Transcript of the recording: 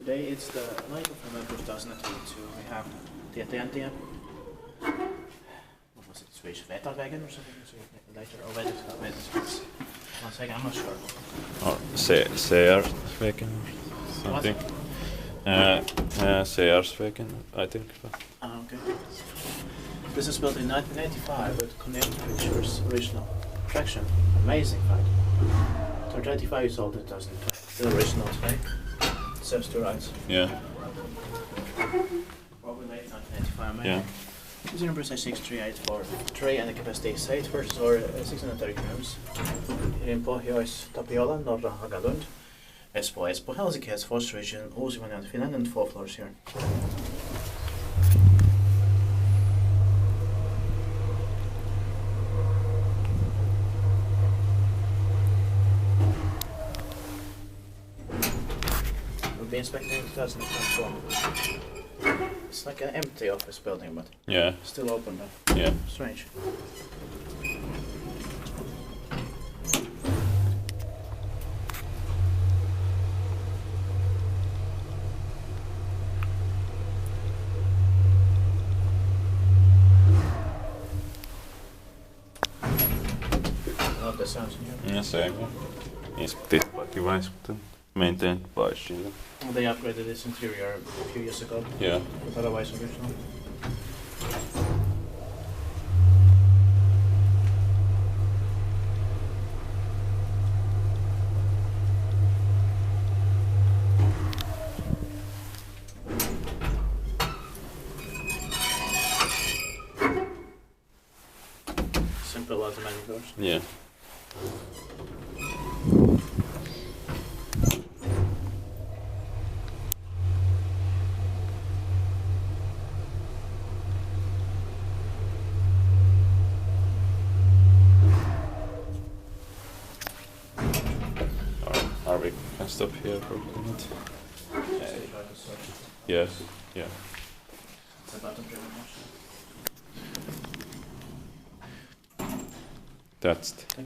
Today it's the 9th of November 2022. We have Tietäjäntie. What was it? Swedish Vetalvägen or something? Later, or Vetalvägen. One second, I'm not sure. Or Searsvägen or something. Searsvägen, I think. Okay. This is built in 1985 with Kone Pictures original attraction. Amazing fact. Turned 25 years old in 2020. Still original today. Serves two rides. Yeah. Probably late 1985, maybe. Yeah. This number is 6384 and the capacity is 8 versus or 630 grams. Here in Pohjois-Tapiola, norra Hagalund. Espoo, Helsinki has 4th region, Uusimaa, Finland, and 4 floors here. We'll be inspecting in 2024. It's like an empty office building, but Yeah. still open though. Yeah. Strange. Love the sounds in here. Ja se on inspected but maintained by Sheila. They upgraded this interior a few years ago, Yeah. but otherwise original. Simple automatic doors. Yeah. Or we can stop here for a minute. Yeah. Yeah. It's a button-driven machine. That's